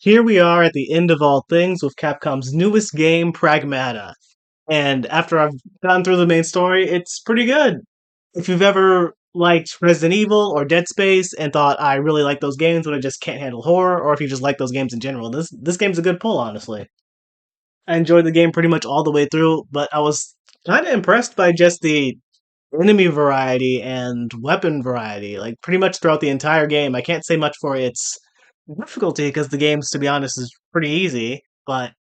Here we are at the end of all things with Capcom's newest game, Pragmata. And after I've gone through the main story, it's pretty good. If you've ever liked Resident Evil or Dead Space and thought I really like those games but I just can't handle horror, or if you just like those games in general, this game's a good pull, honestly. I enjoyed the game pretty much all the way through, but I was kind of impressed by just the enemy variety and weapon variety, like pretty much throughout the entire game. I can't say much for its difficulty because the game's, to be honest, is pretty easy, but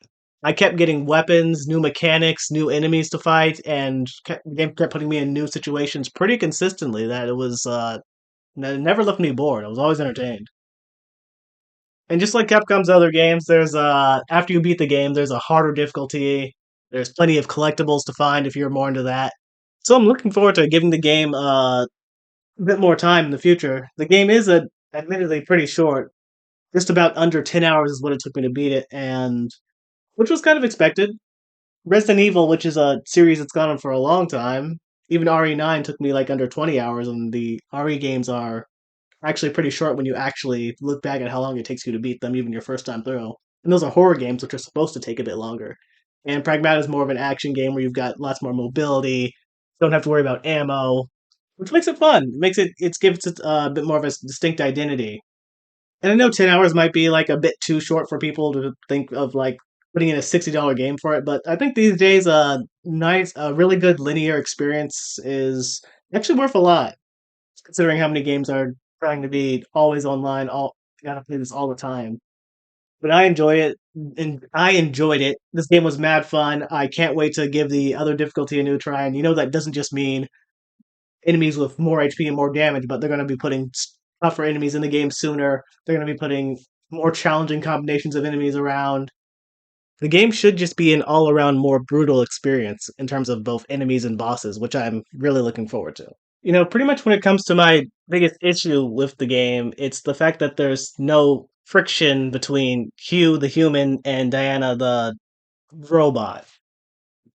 I kept getting weapons, new mechanics, new enemies to fight, and the game kept putting me in new situations pretty consistently. That it was never left me bored. I was always entertained. And just like Capcom's other games, there's after you beat the game, there's a harder difficulty. There's plenty of collectibles to find if you're more into that. So I'm looking forward to giving the game a bit more time in the future. The game is admittedly pretty short. Just about under 10 hours is what it took me to beat it, and which was kind of expected. Resident Evil, which is a series that's gone on for a long time, even RE9 took me like under 20 hours, and the RE games are actually pretty short when you actually look back at how long it takes you to beat them, even your first time through. And those are horror games, which are supposed to take a bit longer. And Pragmata is more of an action game where you've got lots more mobility, don't have to worry about ammo, which makes it fun. It makes it gives it a bit more of a distinct identity. And I know 10 hours might be like a bit too short for people to think of like putting in a $60 game for it, but I think these days a really good linear experience is actually worth a lot, considering how many games are trying to be always online, all you gotta play this all the time. But I enjoy it, and I enjoyed it. This game was mad fun. I can't wait to give the other difficulty a new try. And that doesn't just mean enemies with more HP and more damage, but they're going to be putting tougher enemies in the game sooner. They're going to be putting more challenging combinations of enemies around. The game should just be an all around more brutal experience in terms of both enemies and bosses, which I'm really looking forward to. Pretty much when it comes to my biggest issue with the game, it's the fact that there's no friction between Hugh, the human, and Diana, the robot,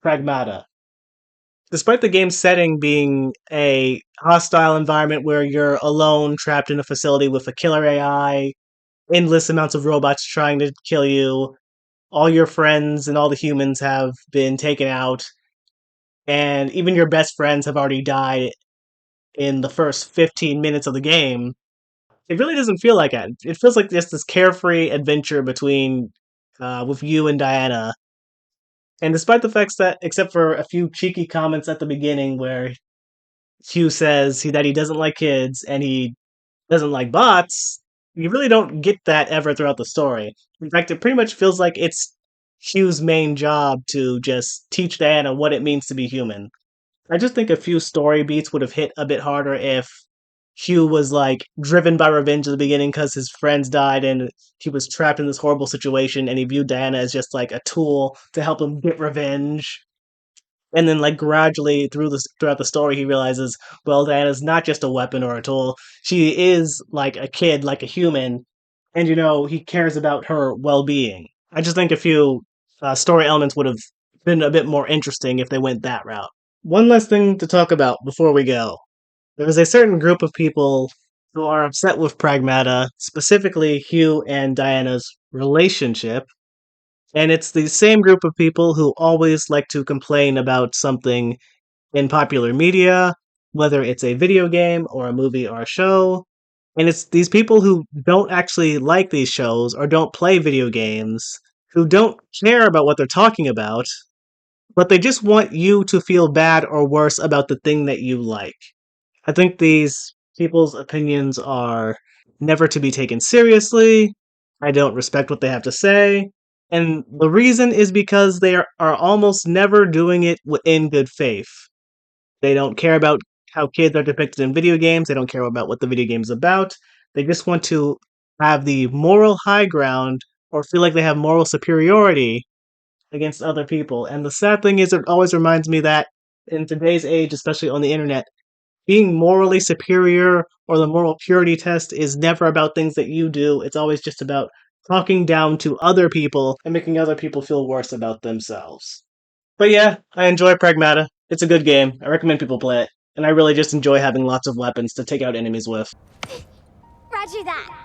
Pragmata. Despite the game's setting being a hostile environment where you're alone, trapped in a facility with a killer AI, endless amounts of robots trying to kill you, all your friends and all the humans have been taken out, and even your best friends have already died in the first 15 minutes of the game, it really doesn't feel like that. It feels like just this carefree adventure with you and Diana. And despite the fact that, except for a few cheeky comments at the beginning where Hugh says that he doesn't like kids and he doesn't like bots, you really don't get that ever throughout the story. In fact, it pretty much feels like it's Hugh's main job to just teach Diana what it means to be human. I just think a few story beats would have hit a bit harder if Hugh was like driven by revenge at the beginning because his friends died and he was trapped in this horrible situation and he viewed Diana as just like a tool to help him get revenge. And then like gradually throughout the story he realizes, well, Diana's not just a weapon or a tool. She is like a kid, like a human, and he cares about her well-being. I just think a few story elements would have been a bit more interesting if they went that route. One last thing to talk about before we go. There is a certain group of people who are upset with Pragmata, specifically Hugh and Diana's relationship, and it's the same group of people who always like to complain about something in popular media, whether it's a video game or a movie or a show. And it's these people who don't actually like these shows or don't play video games, who don't care about what they're talking about, but they just want you to feel bad or worse about the thing that you like. I think these people's opinions are never to be taken seriously. I don't respect what they have to say. And the reason is because are almost never doing it in good faith. They don't care about how kids are depicted in video games. They don't care about what the video game is about. They just want to have the moral high ground or feel like they have moral superiority against other people. And the sad thing is, it always reminds me that in today's age, especially on the internet, being morally superior or the moral purity test is never about things that you do. It's always just about talking down to other people and making other people feel worse about themselves. But yeah, I enjoy Pragmata. It's a good game. I recommend people play it. And I really just enjoy having lots of weapons to take out enemies with. Roger that.